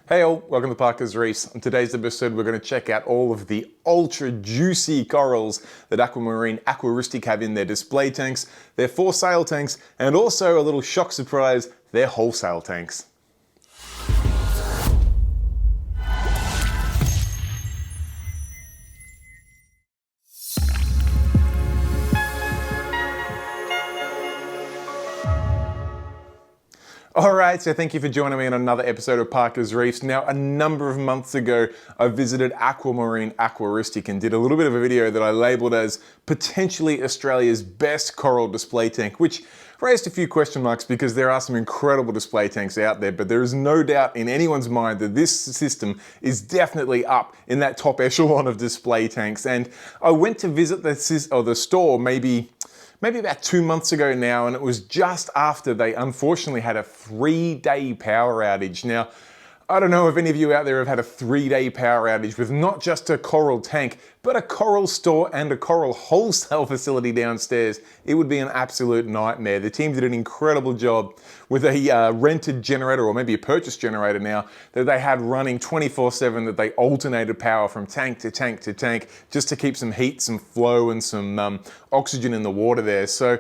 Hey all, welcome to Parker's Reefs. On today's episode we're going to check out all of the ultra juicy corals that Aquamarine Aquaristic have in their display tanks, their for sale tanks, and also a little shock surprise, their wholesale tanks. Alright, so thank you for joining me on another episode of Parker's Reefs. Now, a number of months ago, I visited Aquamarine Aquaristic and did a little bit of a video that I labelled as potentially Australia's best coral display tank, which raised a few question marks because there are some incredible display tanks out there, but there is no doubt in anyone's mind that this system is definitely up in that top echelon of display tanks. And I went to visit the store maybe about 2 months ago now, and it was just after they unfortunately had a 3-day power outage. Now, I don't know if any of you out there have had a 3-day power outage with not just a coral tank, but a coral store and a coral wholesale facility downstairs. It would be an absolute nightmare. The team did an incredible job with a rented generator, or maybe a purchased generator now, that they had running 24/7, that they alternated power from tank to tank to tank, just to keep some heat, some flow, and some oxygen in the water there. So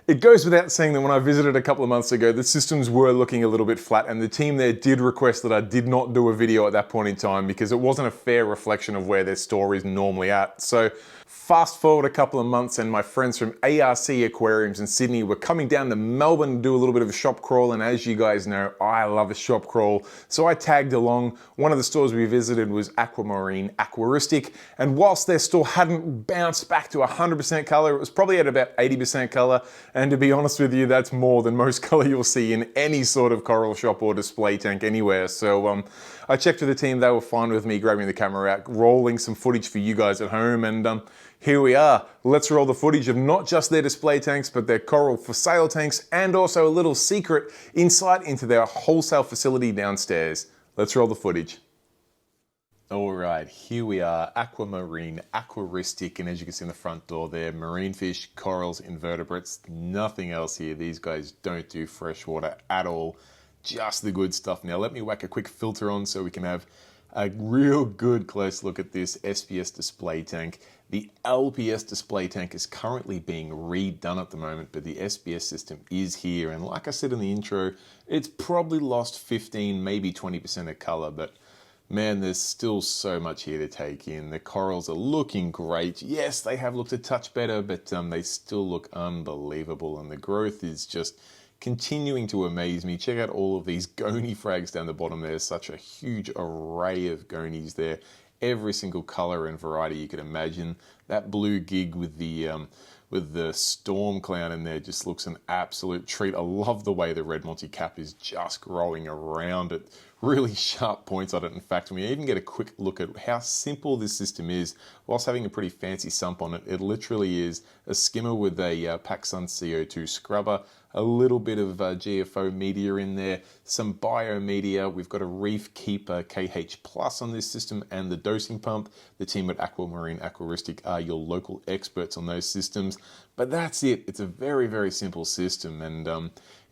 it goes without saying that when I visited a couple of months ago, the systems were looking a little bit flat, and the team there did request that I did not do a video at that point in time because it wasn't a fair reflection of where their store is normally at. So fast forward a couple of months, and my friends from ARC Aquariums in Sydney were coming down to Melbourne to do a little bit of a shop crawl, and as you guys know, I love a shop crawl. So I tagged along. One of the stores we visited was Aquamarine Aquaristic, and whilst their store hadn't bounced back to 100% colour, it was probably at about 80% colour, and to be honest with you, that's more than most colour you'll see in any sort of coral shop or display tank anywhere. So I checked with the team, they were fine with me grabbing the camera out, rolling some footage for you guys at home, and here we are. Let's roll the footage of not just their display tanks, but their coral for sale tanks, and also a little secret insight into their wholesale facility downstairs. Let's roll the footage. All right, here we are, Aquamarine Aquaristic, and as you can see in the front door there, marine fish, corals, invertebrates, nothing else here. These guys don't do freshwater at all, just the good stuff. Now let me whack a quick filter on so we can have a real good close look at this SPS display tank. The LPS display tank is currently being redone at the moment, but the SPS system is here, and like I said in the intro, it's probably lost 15, maybe 20% of color, but man, there's still so much here to take in. The corals are looking great. Yes, they have looked a touch better, but they still look unbelievable, and the growth is just continuing to amaze me. Check out all of these goni frags down the bottom. There's such a huge array of gonies there. Every single color and variety you could imagine. That blue gig with the storm clown in there just looks an absolute treat. I love the way the red Monty cap is just growing around it. Really sharp points on it. In fact, when you even get a quick look at how simple this system is, whilst having a pretty fancy sump on it, it literally is a skimmer with a PacSun CO2 scrubber, a little bit of GFO media in there, some bio media. We've got a Reef Keeper KH Plus on this system, and the dosing pump. The team at Aquamarine Aquaristic are your local experts on those systems. But that's it. It's a very, very simple system. And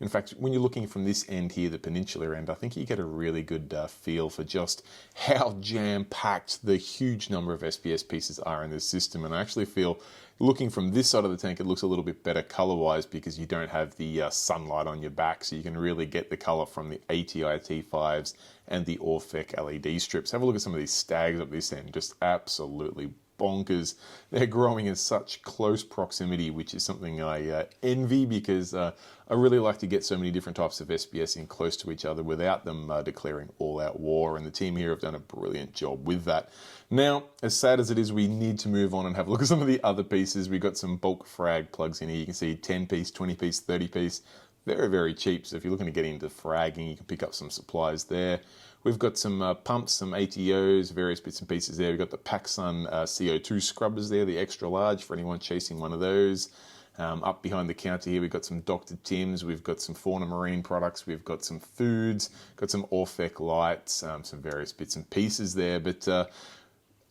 in fact, when you're looking from this end here, the peninsular end, I think you get a really good feel for just how jam-packed the huge number of SPS pieces are in this system. And I actually feel, looking from this side of the tank, it looks a little bit better color-wise because you don't have the sunlight on your back, so you can really get the color from the ATI T5s and the Orphec LED strips. Have a look at some of these stags up this end, just absolutely bonkers. They're growing in such close proximity, which is something I envy, because I really like to get so many different types of SPS in close to each other without them declaring all-out war, and the team here have done a brilliant job with that. Now, as sad as it is, we need to move on and have a look at some of the other pieces. We've got some bulk frag plugs in here. You can see 10-piece, 20-piece, 30-piece. Very, very cheap, so if you're looking to get into fragging, you can pick up some supplies there. We've got some pumps, some ATOs, various bits and pieces there. We've got the PacSun CO2 scrubbers there, the extra large for anyone chasing one of those. Up behind the counter here, we've got some Dr. Tim's, we've got some Fauna Marine products, we've got some foods, got some Orphec lights, some various bits and pieces there. But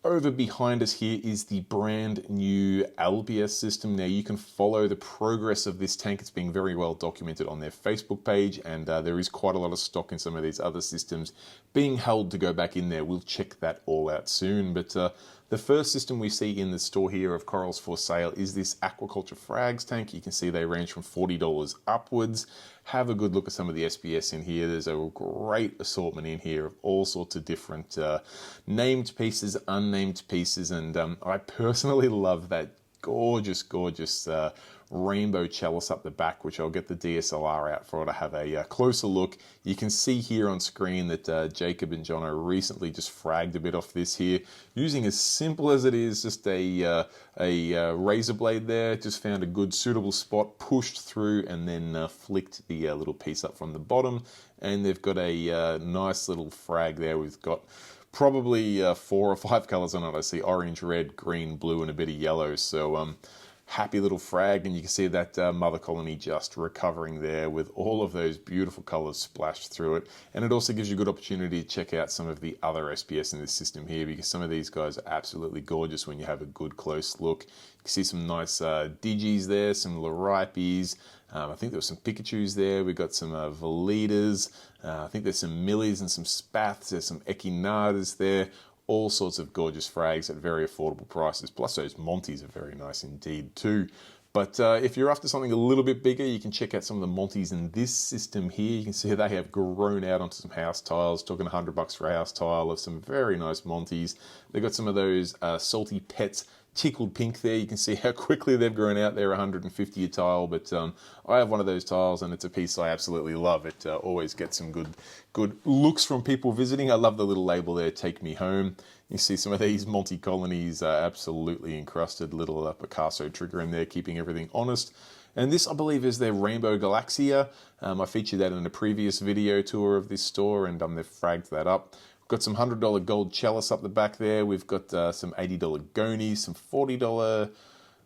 Over behind us here is the brand new LPS system. Now you can follow the progress of this tank. It's being very well documented on their Facebook page, and there is quite a lot of stock in some of these other systems being held to go back in there. We'll check that all out soon. But the first system we see in the store here of corals for sale is this Aquaculture Frags tank. You can see they range from $40 upwards. Have a good look at some of the SPS in here. There's a great assortment in here of all sorts of different named pieces, unnamed pieces, and I personally love that gorgeous rainbow chalice up the back, which I'll get the DSLR out for to have a closer look. You can see here on screen that Jacob and Jono recently just fragged a bit off this here, using as simple as it is, just a razor blade there. Just found a good suitable spot, pushed through, and then flicked the little piece up from the bottom. And they've got a nice little frag there. We've got probably 4 or 5 colors on it. I see orange, red, green, blue, and a bit of yellow. So happy little frag, and you can see that mother colony just recovering there with all of those beautiful colors splashed through it. And it also gives you a good opportunity to check out some of the other SPS in this system here, because some of these guys are absolutely gorgeous when you have a good close look. You can see some nice Digis there, some Loripes. I think there were some Pikachus there. We've got some Velitas. I think there's some Millies and some Spaths. There's some Echinatas there. All sorts of gorgeous frags at very affordable prices. Plus those Monties are very nice indeed too. But if you're after something a little bit bigger, you can check out some of the Monties in this system here. You can see they have grown out onto some house tiles, talking $100 for a house tile of some very nice Monties. They've got some of those Salty Pets tickled pink there. You can see how quickly they've grown out. They're 150 a tile, but I have one of those tiles and it's a piece I absolutely love. It always gets some good looks from people visiting. I love the little label there, "Take Me Home." You see some of these Monty colonies absolutely encrusted, little Picasso trigger in there, keeping everything honest. And this, I believe, is their Rainbow Galaxia. I featured that in a previous video tour of this store, and they've fragged that up. We've got some $100 gold chalice up the back there. We've got some $80 gonies, some $40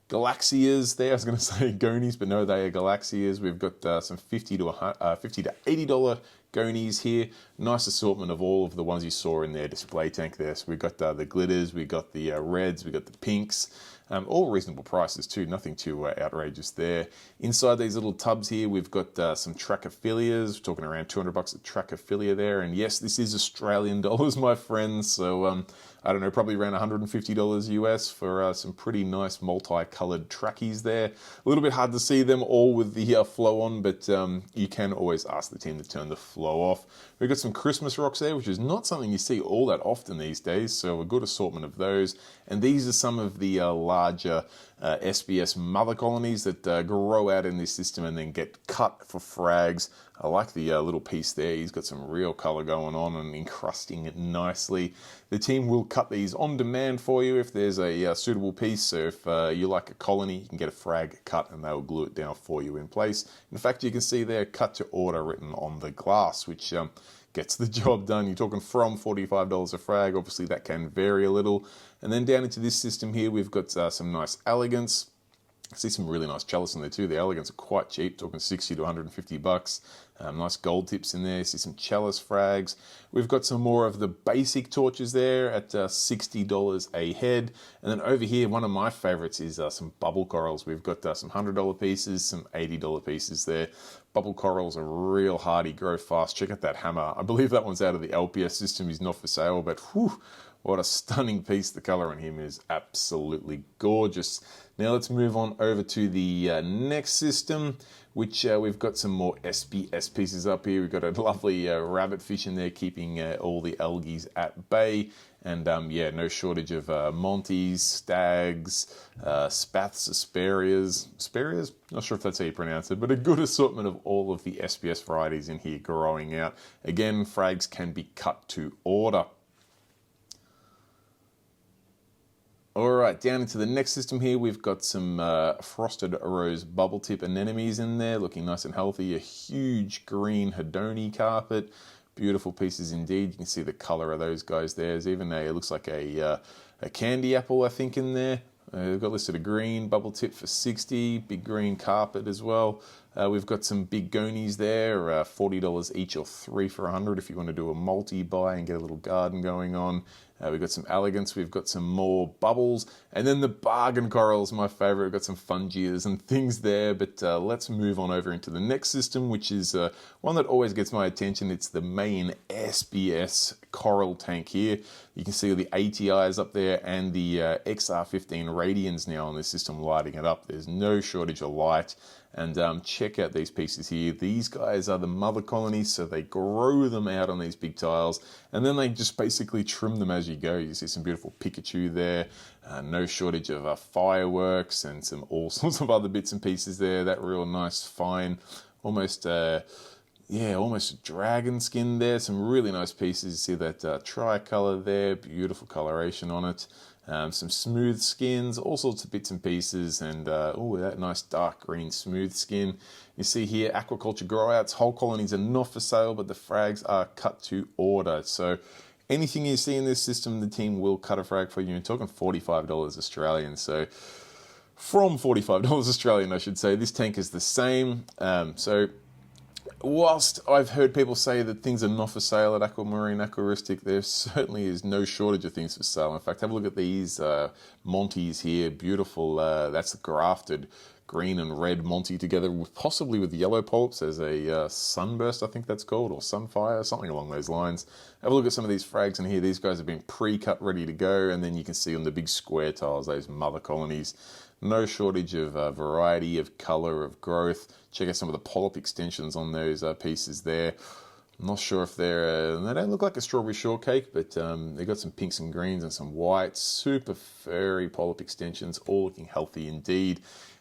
Galaxias there. I was going to say gonies, but no, they are Galaxias. We've got some $50 to $80 gonies here. Nice assortment of all of the ones you saw in their display tank there. So we've got the glitters, we've got the reds, we've got the pinks. All reasonable prices too, nothing too outrageous there. Inside these little tubs here, we've got some Trachyphilias, talking around $200 a Trachyphilia there. And yes, this is Australian dollars, my friends. So I don't know, probably around $150 US for some pretty nice multicolored trackies there. A little bit hard to see them all with the flow on, but you can always ask the team to turn the flow off. We've got some Christmas rocks there, which is not something you see all that often these days, so a good assortment of those. And these are some of the larger SPS mother colonies that grow out in this system and then get cut for frags. I like the little piece there. He's got some real color going on and encrusting it nicely. The team will cut these on demand for you if there's a suitable piece. So if you like a colony, you can get a frag cut and they'll glue it down for you in place. In fact, you can see there, cut to order written on the glass, which gets the job done. You're talking from $45 a frag. Obviously, that can vary a little. And then down into this system here, we've got some nice elegance. I see some really nice chalice in there too. The elegance are quite cheap, talking 60 to 150 bucks. Nice gold tips in there. See some chalice frags. We've got some more of the basic torches there at $60 a head. And then over here, one of my favorites is some bubble corals. We've got some $100 pieces, some $80 pieces there. Bubble corals are real hardy, grow fast. Check out that hammer. I believe that one's out of the LPS system. He's not for sale, but whew, what a stunning piece. The color on him is absolutely gorgeous. Now let's move on over to the next system, which we've got some more SPS pieces up here. We've got a lovely rabbit fish in there, keeping all the algae at bay. And yeah, no shortage of Monties, Stags, Spaths, Asperias, not sure if that's how you pronounce it, but a good assortment of all of the SPS varieties in here growing out. Again, frags can be cut to order. All right, down into the next system here, we've got some frosted rose bubble tip anemones in there, looking nice and healthy. A huge green Hedoni carpet. Beautiful pieces indeed. You can see the color of those guys there. There's even it looks like a candy apple, I think, in there. They've got listed a green bubble tip for 60, big green carpet as well. We've got some big gonies there, $40 each or 3 for $100 if you want to do a multi-buy and get a little garden going on. We've got some elegance, we've got some more bubbles, and then the bargain corals, my favorite. We've got some fungias and things there, but let's move on over into the next system, which is one that always gets my attention. It's the main SPS coral tank here. You can see all the ATIs up there and the XR15 radians now on this system lighting it up. There's no shortage of light. And check out these pieces here. These guys are the mother colonies, so they grow them out on these big tiles, and then they just basically trim them as you go. You see some beautiful Pikachu there, no shortage of fireworks and some all sorts of other bits and pieces there. That real nice, fine, almost almost dragon skin there. Some really nice pieces. You see that tricolor there, beautiful coloration on it. Some smooth skins, all sorts of bits and pieces, and oh, that nice dark green smooth skin. You see here, aquaculture growouts, whole colonies are not for sale, but the frags are cut to order. So anything you see in this system, the team will cut a frag for you. You're talking $45 Australian. So from $45 Australian, I should say, this tank is the same. Whilst I've heard people say that things are not for sale at Aquamarine Aquaristic, there certainly is no shortage of things for sale. In fact, have a look at these Monties here. Beautiful. That's the grafted green and red Monty together, possibly with yellow polyps. There's a sunburst, I think that's called, or sunfire, something along those lines. Have a look at some of these frags in here. These guys have been pre-cut, ready to go, and then you can see on the big square tiles, those mother colonies. No shortage of variety, of color, of growth. Check out some of the Polyp Extensions on those pieces there. I'm not sure if they don't look like a strawberry shortcake, but they've got some pinks and greens and some whites. Super furry Polyp Extensions, all looking healthy indeed.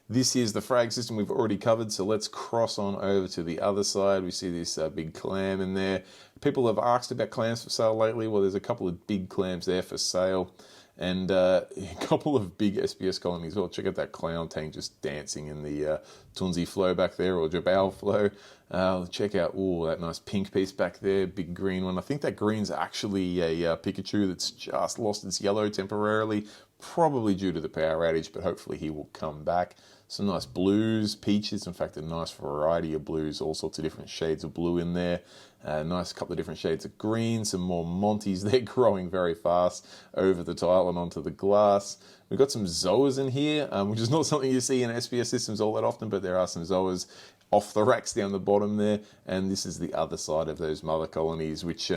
This is the frag system we've already covered, so let's cross on over to the other side. We see this big clam in there. People have asked about clams for sale lately. Well, there's a couple of big clams there for sale. And a couple of big SPS colonies. Well, check out that clown tank just dancing in the Tunzi flow back there, or Jabal flow. Check out, that nice pink piece back there, big green one. I think that green's actually a Pikachu that's just lost its yellow temporarily, probably due to the power outage, but hopefully he will come back. Some nice blues, peaches, in fact a nice variety of blues, all sorts of different shades of blue in there. Nice couple of different shades of green, some more Monties. They're growing very fast over the tile and onto the glass. We've got some Zoas in here, which is not something you see in SPS systems all that often, but there are some Zoas off the racks down the bottom there. And this is the other side of those mother colonies, which,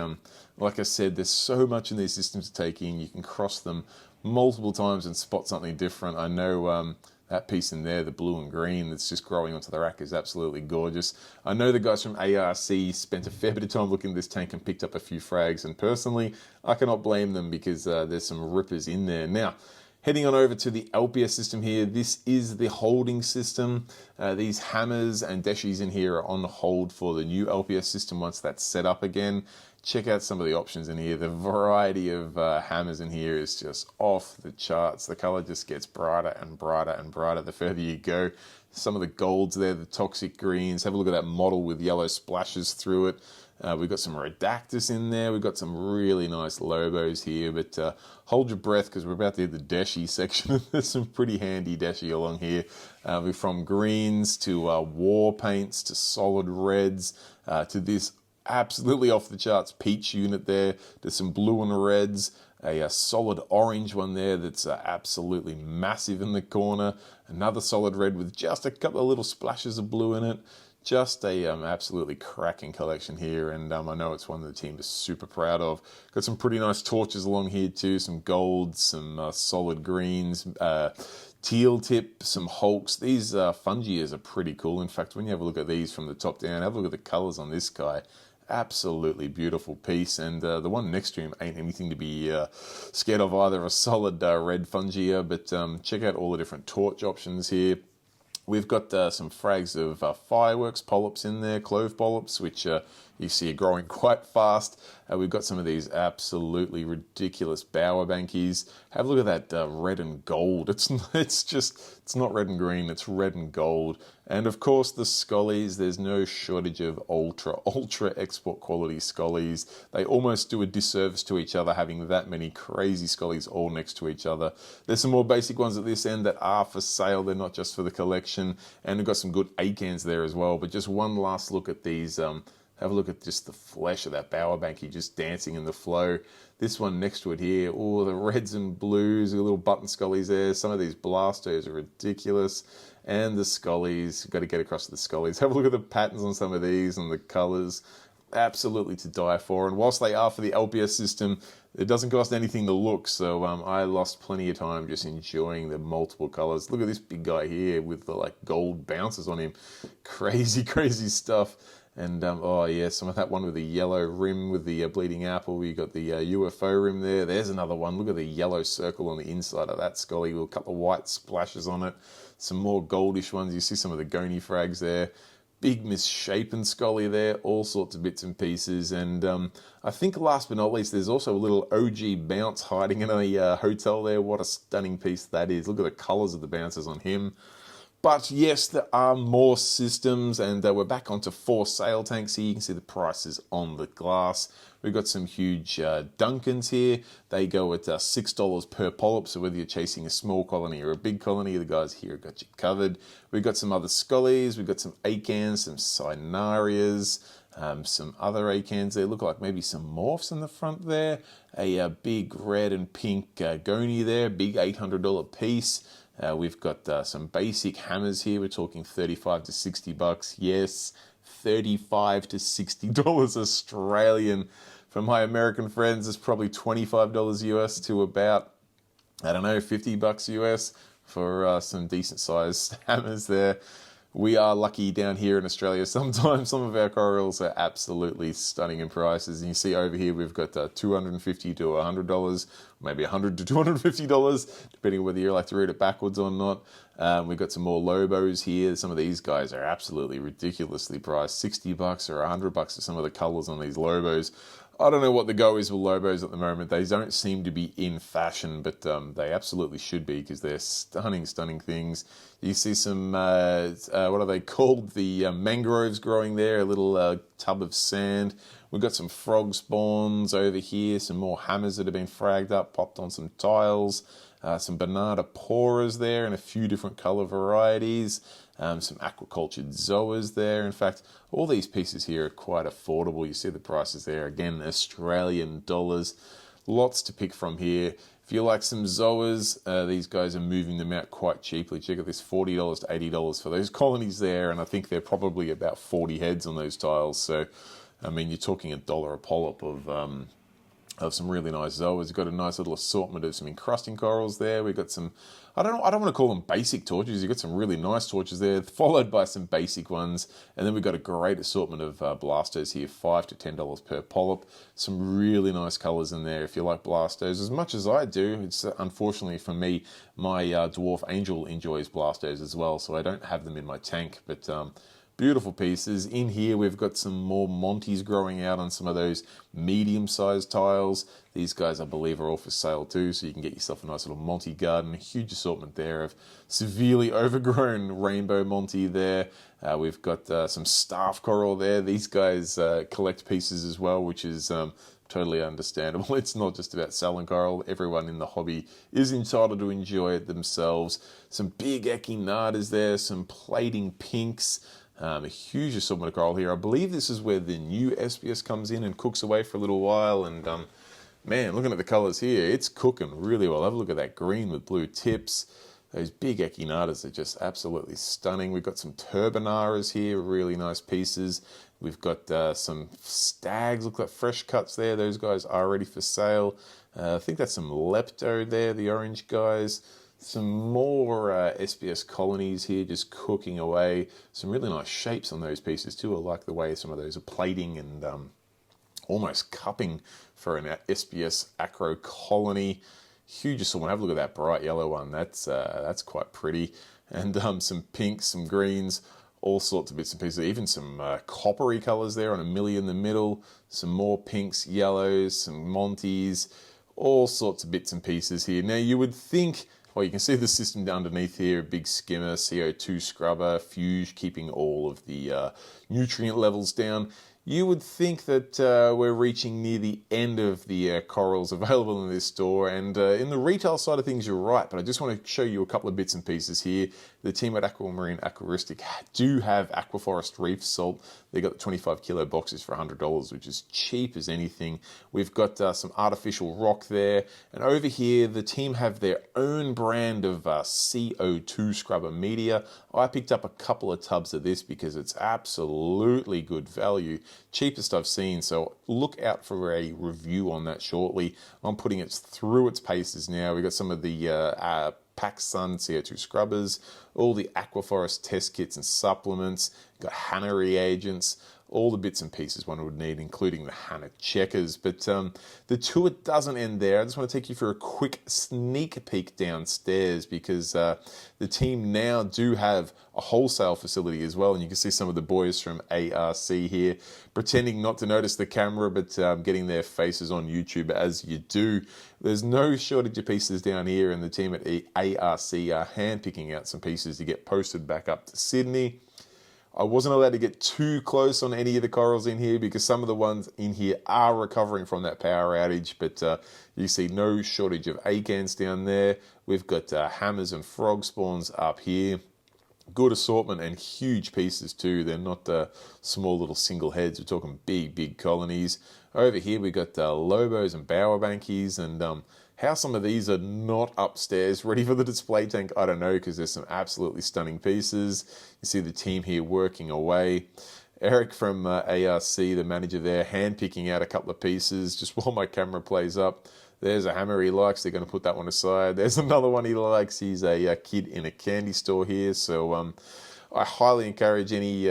like I said, there's so much in these systems to take in. You can cross them multiple times and spot something different. I know that piece in there, the blue and green that's just growing onto the rack, is absolutely gorgeous. I know the guys from ARC spent a fair bit of time looking at this tank and picked up a few frags, and personally, I cannot blame them because there's some rippers in there. Now, heading on over to the LPS system here, this is the holding system. These hammers and deshies in here are on hold for the new LPS system once that's set up again. Check out some of the options in here. The variety of hammers in here is just off the charts. The color just gets brighter and brighter and brighter the further you go. Some of the golds there, the toxic greens. Have a look at that model with yellow splashes through it. We've got some Redactus in there. We've got some really nice Lobos here, but hold your breath because we're about to hit the Deshi section. There's some pretty handy Deshi along here. From greens to war paints to solid reds to this absolutely off the charts peach unit there. There's some blue and reds, a solid orange one there that's absolutely massive in the corner. Another solid red with just a couple of little splashes of blue in it. Just a absolutely cracking collection here, and I know it's one that the team is super proud of. Got some pretty nice torches along here too, some golds, some solid greens, teal tip, some hulks. These fungias are pretty cool. In fact, when you have a look at these from the top down, have a look at the colors on this guy. Absolutely beautiful piece, and the one next to him ain't anything to be scared of either. A solid red fungia, but check out all the different torch options here. We've got some frags of fireworks polyps in there, clove polyps, which you You see it growing quite fast. We've got some of these absolutely ridiculous bower bankies. Have a look at that red and gold. It's not red and green, it's red and gold. And of course the scollies, there's no shortage of ultra export quality scollies. They almost do a disservice to each other having that many crazy scollies all next to each other. There's some more basic ones at this end that are for sale. They're not just for the collection. And we've got some good acans there as well. But just one last look at these. Have a look at just the flesh of that bower banky just dancing in the flow. This one next to it here, oh, the reds and blues, the little button scollies there. Some of these blastos are ridiculous. And the scollies, got to get across to the scollies. Have a look at the patterns on some of these and the colors. Absolutely to die for. And whilst they are for the LPS system, it doesn't cost anything to look. So I lost plenty of time just enjoying the multiple colors. Look at this big guy here with the like gold bounces on him. Crazy, crazy stuff. And oh yeah, some of that one with the yellow rim with the bleeding apple. We got the UFO rim there. There's another one. Look at the yellow circle on the inside of that scolly with a couple of white splashes on it. Some more goldish ones. You see some of the goni frags there. Big misshapen scolly there. All sorts of bits and pieces. And I think last but not least, there's also a little OG bounce hiding in a hotel there. What a stunning piece that is. Look at the colors of the bounces on him. But yes, there are more systems, and we're back onto for sale tanks here. You can see the prices on the glass. We've got some huge Duncans here. They go at $6 per polyp, so whether you're chasing a small colony or a big colony, the guys here have got you covered. We've got some other scollies. We've got some acans, some cynarias, some other acans there. Look like maybe some morphs in the front there. A big red and pink goni there, big $800 piece. We've got some basic hammers here. We're talking $35 to $60. Yes, $35 to $60 Australian. For my American friends, it's probably $25 US to about, I don't know, $50 US for some decent sized hammers there. We are lucky down here in Australia. Sometimes some of our corals are absolutely stunning in prices. And you see over here, we've got $250 to $100, maybe $100 to $250, depending on whether you like to read it backwards or not. We've got some more Lobos here. Some of these guys are absolutely ridiculously priced, $60 or $100 for some of the colors on these Lobos. I don't know what the go is with Lobos at the moment. They don't seem to be in fashion, but they absolutely should be because they're stunning, stunning things. You see some, what are they called? The mangroves growing there, a little tub of sand. We've got some frog spawns over here, some more hammers that have been fragged up, popped on some tiles, some banana poras there in a few different color varieties. Some aquaculture zoas there. In fact, all these pieces here are quite affordable. You see the prices there. Again, Australian dollars. Lots to pick from here. If you like some zoas, these guys are moving them out quite cheaply. Check out this $40 to $80 for those colonies there. And I think they're probably about 40 heads on those tiles. So, I mean, you're talking $1 a polyp of some really nice zoas. You've got a nice little assortment of some encrusting corals there. We've got some, I don't want to call them basic torches. You've got some really nice torches there, followed by some basic ones. And then we've got a great assortment of blastos here, $5 to $10 per polyp. Some really nice colors in there if you like blastos. As much as I do, it's unfortunately for me, my dwarf angel enjoys blastos as well, so I don't have them in my tank. But beautiful pieces. In here, we've got some more Monties growing out on some of those medium-sized tiles. These guys, I believe, are all for sale too, so you can get yourself a nice little Monty garden. Huge assortment there of severely overgrown rainbow Monty there. We've got some staff coral there. These guys collect pieces as well, which is totally understandable. It's not just about selling coral. Everyone in the hobby is entitled to enjoy it themselves. Some big echinatas there, some plating pinks. A huge assortment of coral here. I believe this is where the new SPS comes in and cooks away for a little while. And man, looking at the colors here, it's cooking really well. Have a look at that green with blue tips. Those big echinatas are just absolutely stunning. We've got some turbinaras here, really nice pieces. We've got some stags, look like fresh cuts there. Those guys are ready for sale. I think that's some lepto there, the orange guys. Some more SPS colonies here just cooking away. Some really nice shapes on those pieces too. I like the way some of those are plating and almost cupping for an SPS acro colony. Huge assortment. Have a look at that bright yellow one. That's quite pretty. And some pinks, some greens, all sorts of bits and pieces, even some coppery colors there on a millie in the middle, some more pinks, yellows, some Monties, all sorts of bits and pieces here. Now you would think, well, you can see the system underneath here, a big skimmer, CO2 scrubber, Fuge, keeping all of the nutrient levels down. You would think that we're reaching near the end of the corals available in this store, and in the retail side of things, you're right, but I just want to show you a couple of bits and pieces here. The team at Aquamarine Aquaristic do have Aquaforest Reef salt. They got the 25 kilo boxes for $100, which is cheap as anything. We've got some artificial rock there, and over here, the team have their own brand of Co2 Scrubber Media. I picked up a couple of tubs of this because it's absolutely good value. Cheapest I've seen, so look out for a review on that shortly. I'm putting it through its paces now. We've got some of the PacSun CO2 scrubbers, all the Aquaforest test kits and supplements, got Hannah reagents, all the bits and pieces one would need, including the Hannah checkers. But the tour doesn't end there. I just want to take you for a quick sneak peek downstairs because the team now do have a wholesale facility as well. And you can see some of the boys from ARC here pretending not to notice the camera, but getting their faces on YouTube as you do. There's no shortage of pieces down here, and the team at ARC are hand-picking out some pieces to get posted back up to Sydney. I wasn't allowed to get too close on any of the corals in here because some of the ones in here are recovering from that power outage, but you see no shortage of acans down there. We've got hammers and frog spawns up here. Good assortment and huge pieces too. They're not small little single heads. We're talking big colonies. Over here we've got lobos and bowerbankies, and how some of these are not upstairs ready for the display tank, I don't know, because there's some absolutely stunning pieces. You see the team here working away. Eric from ARC, the manager there, hand picking out a couple of pieces just while my camera plays up. There's a hammer he likes. They're going to put that one aside. There's another one he likes. He's a kid in a candy store here. So I highly encourage any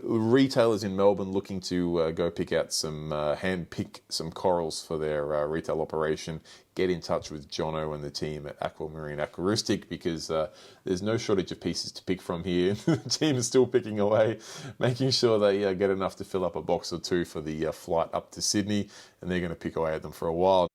retailers in Melbourne looking to go pick out some, hand pick some corals for their retail operation. Get in touch with Jono and the team at Aquamarine Aquaristic because there's no shortage of pieces to pick from here. The team is still picking away, making sure they get enough to fill up a box or two for the flight up to Sydney, and they're going to pick away at them for a while.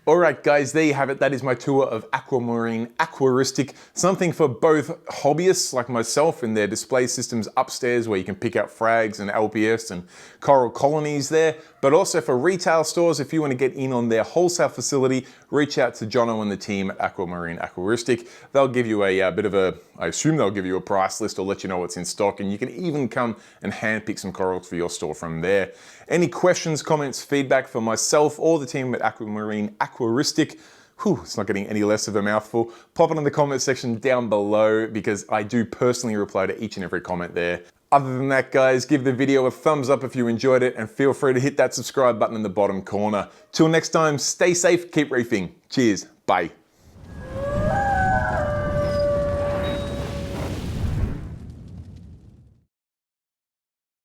Alright guys, there you have it. That is my tour of Aquamarine Aquaristic. Something for both hobbyists like myself in their display systems upstairs where you can pick out frags and LPS and coral colonies there, but also for retail stores. If you want to get in on their wholesale facility, reach out to Jono and the team at Aquamarine Aquaristic. They'll give you a bit of a, I assume they'll give you a price list or let you know what's in stock, and you can even come and hand pick some corals for your store from there. Any questions, comments, feedback for myself or the team at Aquamarine Aquaristic, it's not getting any less of a mouthful, pop it in the comment section down below because I do personally reply to each and every comment there. Other than that, guys, give the video a thumbs up if you enjoyed it and feel free to hit that subscribe button in the bottom corner. Till next time, stay safe, keep reefing. Cheers, bye.